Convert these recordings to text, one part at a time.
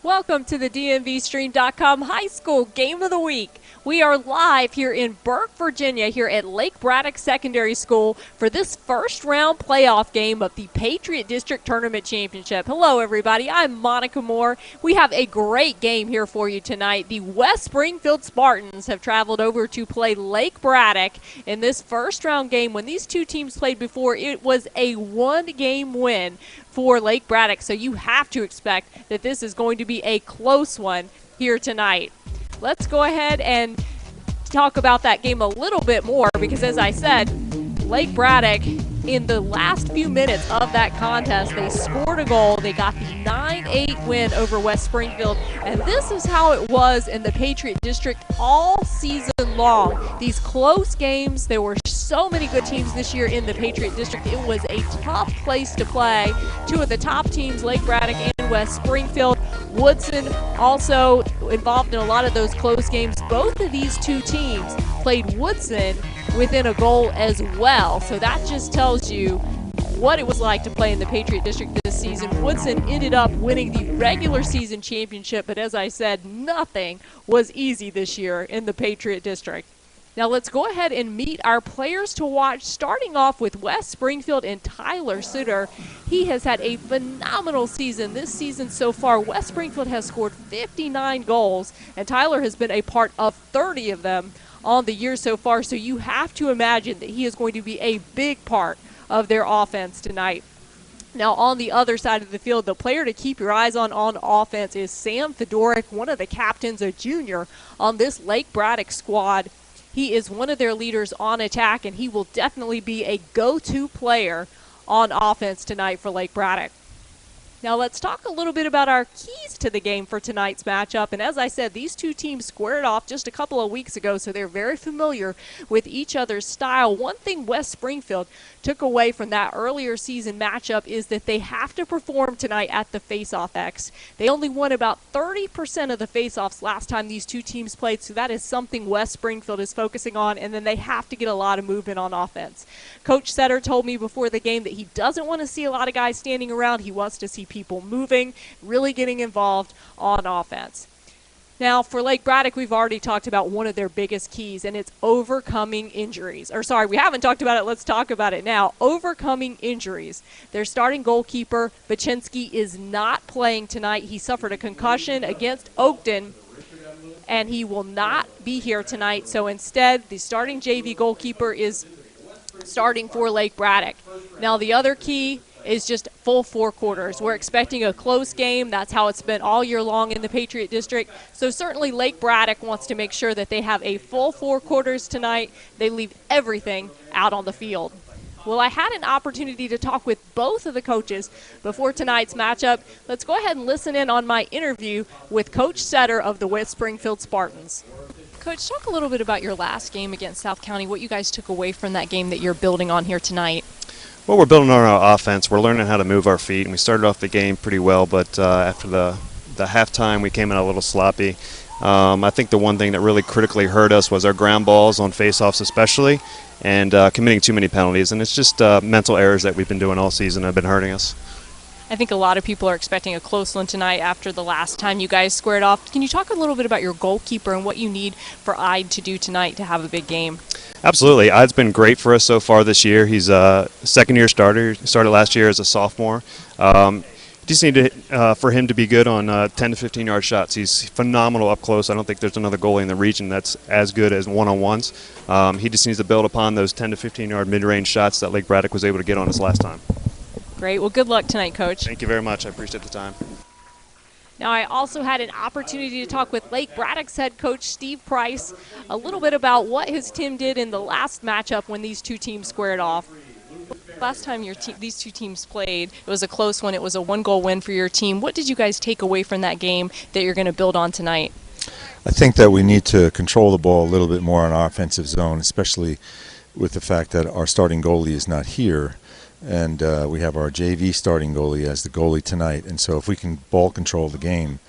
Welcome to the DMVSTREAM.COM High School Game of the Week. We are live here in Burke, Virginia, here at Lake Braddock Secondary School for this first round playoff game of the Patriot District Tournament Championship. Hello, everybody. I'm Monica Moore. We have a great game here for you tonight. The West Springfield Spartans have traveled over to play Lake Braddock in this first round game. When these two teams played before, it was a one-game win for Lake Braddock, so you have to expect that this is going to be a close one here tonight. Let's go ahead and talk about that game a little bit more because, as I said, Lake Braddock, in the last few minutes of that contest, they scored a goal. They got the 9-8 win over West Springfield, and this is how it was in the Patriot District all season long. These close games, there were so many good teams this year in the Patriot District. It was a tough place to play. Two of the top teams, Lake Braddock and West Springfield. Woodson also involved in a lot of those close games. Both of these two teams played Woodson within a goal as well. So that just tells you what it was like to play in the Patriot District this season. Woodson ended up winning the regular season championship, but as I said, nothing was easy this year in the Patriot District. Now let's go ahead and meet our players to watch, starting off with West Springfield and Tyler Sutter. He has had a phenomenal season this season so far. West Springfield has scored 59 goals, and Tyler has been a part of 30 of them on the year so far, so you have to imagine that he is going to be a big part of their offense tonight. Now, on the other side of the field, the player to keep your eyes on offense is Sam Fedoruk, one of the captains, a junior on this Lake Braddock squad. He is one of their leaders on attack, and he will definitely be a go-to player on offense tonight for Lake Braddock. Now let's talk a little bit about our keys to the game for tonight's matchup. And as I said, these two teams squared off just a couple of weeks ago, so they're very familiar with each other's style. One thing West Springfield took away from that earlier season matchup is that they have to perform tonight at the face-off X. They only won about 30% of the face-offs last time these two teams played, so that is something West Springfield is focusing on, and then they have to get a lot of movement on offense. Coach Setter told me before the game that he doesn't want to see a lot of guys standing around. He wants to see people moving, really getting involved on offense. Now, for Lake Braddock, we've already talked about one of their biggest keys, and it's overcoming injuries. Or sorry, we haven't talked about it. Let's talk about it now. Overcoming injuries. Their starting goalkeeper, Baczynski, is not playing tonight. He suffered a concussion against Oakton, and he will not be here tonight. So instead, the starting JV goalkeeper is starting for Lake Braddock. Now, the other key is just full four quarters. We're expecting a close game. That's how it's been all year long in the Patriot District. So certainly Lake Braddock wants to make sure that they have a full four quarters tonight. They leave everything out on the field. Well, I had an opportunity to talk with both of the coaches before tonight's matchup. Let's go ahead and listen in on my interview with Coach Setter of the West Springfield Spartans. Coach, talk a little bit about your last game against South County, what you guys took away from that game that you're building on here tonight. Well, we're building on our offense. We're learning how to move our feet, and we started off the game pretty well, but after the halftime, we came in a little sloppy. I think the one thing that really critically hurt us was our ground balls on face-offs especially, and committing too many penalties. And it's just mental errors that we've been doing all season have been hurting us. I think a lot of people are expecting a close one tonight after the last time you guys squared off. Can you talk a little bit about your goalkeeper and what you need for Ide to do tonight to have a big game? Absolutely. Ide's been great for us so far this year. He's a second-year starter. He started last year as a sophomore. Just need to, for him to be good on 10 to 15-yard shots. He's phenomenal up close. I don't think there's another goalie in the region that's as good as one-on-ones. He just needs to build upon those 10 to 15-yard mid-range shots that Lake Braddock was able to get on us last time. Great. Well, good luck tonight, Coach. Thank you very much. I appreciate the time. Now, I also had an opportunity to talk with Lake Braddock's head coach, Steve Price, a little bit about what his team did in the last matchup when these two teams squared off. Last time these two teams played, it was a close one. It was a one-goal win for your team. What did you guys take away from that game that you're going to build on tonight? I think that we need to control the ball a little bit more on our offensive zone, especially with the fact that our starting goalie is not here. And we have our JV starting goalie as the goalie tonight. And so if we can ball control the game,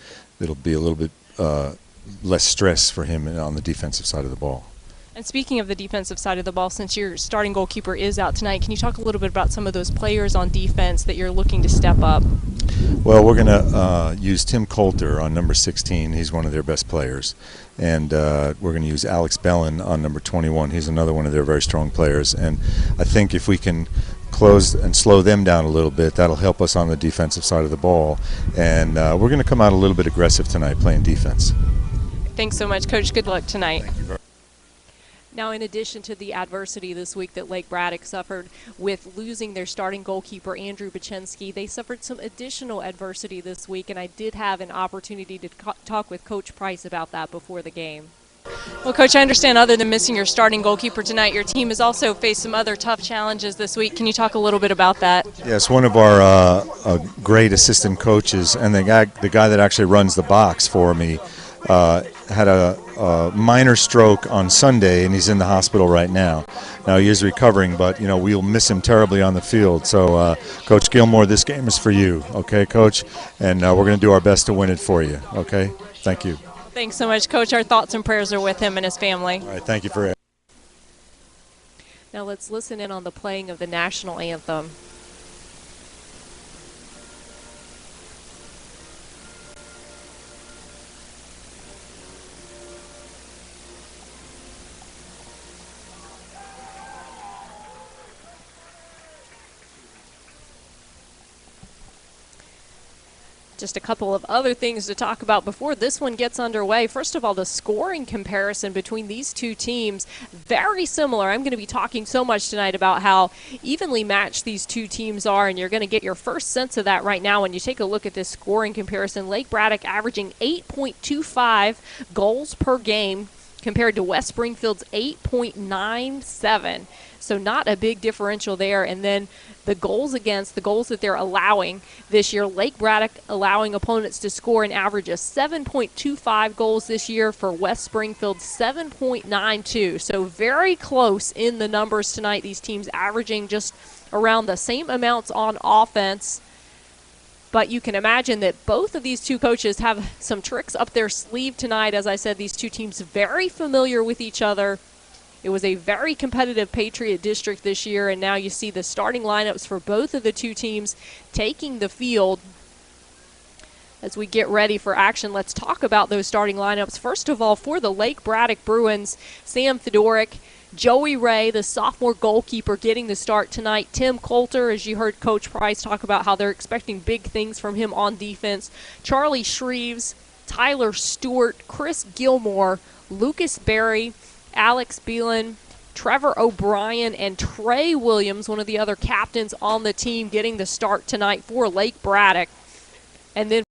it'll be a little bit less stress for him on the defensive side of the ball. And speaking of the defensive side of the ball, since your starting goalkeeper is out tonight, can you talk a little bit about some of those players on defense that you're looking to step up? Well, we're going to use Tim Coulter on number 16. He's one of their best players. And we're going to use Alex Bellin on number 21. He's another one of their very strong players. And I think if we can close and slow them down a little bit, that'll help us on the defensive side of the ball. And we're going to come out a little bit aggressive tonight playing defense. Thanks so much, Coach. Good luck tonight. Thank you very much. Now, in addition to the adversity this week that Lake Braddock suffered with losing their starting goalkeeper, Andrew Bachensky, they suffered some additional adversity this week, and I did have an opportunity to talk with Coach Price about that before the game. Well, Coach, I understand other than missing your starting goalkeeper tonight, your team has also faced some other tough challenges this week. Can you talk a little bit about that? Yes, one of our great assistant coaches and the guy that actually runs the box for me had a minor stroke on Sunday, and he's in the hospital right now. Now he is recovering, but we'll miss him terribly on the field. So, Coach Gilmore, this game is for you, okay, Coach? And we're going to do our best to win it for you, okay? Thank you. Thanks so much, Coach. Our thoughts and prayers are with him and his family. All right, thank you for it. Now let's listen in on the playing of the national anthem. Just a couple of other things to talk about before this one gets underway. First of all, the scoring comparison between these two teams, very similar. I'm going to be talking so much tonight about how evenly matched these two teams are, and you're going to get your first sense of that right now when you take a look at this scoring comparison. Lake Braddock averaging 8.25 goals per game compared to West Springfield's 8.97. So not a big differential there. And then the goals against, the goals that they're allowing this year, Lake Braddock allowing opponents to score an average of 7.25 goals this year for West Springfield 7.92. So very close in the numbers tonight. These teams averaging just around the same amounts on offense. But you can imagine that both of these two coaches have some tricks up their sleeve tonight. As I said, these two teams very familiar with each other. It was a very competitive Patriot District this year, and now you see the starting lineups for both of the two teams taking the field. As we get ready for action, let's talk about those starting lineups. First of all, for the Lake Braddock Bruins, Sam Fedoric, Joey Ray, the sophomore goalkeeper, getting the start tonight. Tim Coulter, as you heard Coach Price talk about how they're expecting big things from him on defense. Charlie Shreves, Tyler Stewart, Chris Gilmore, Lucas Berry, Alex Beelan, Trevor O'Brien, and Trey Williams, one of the other captains on the team, getting the start tonight for Lake Braddock. And then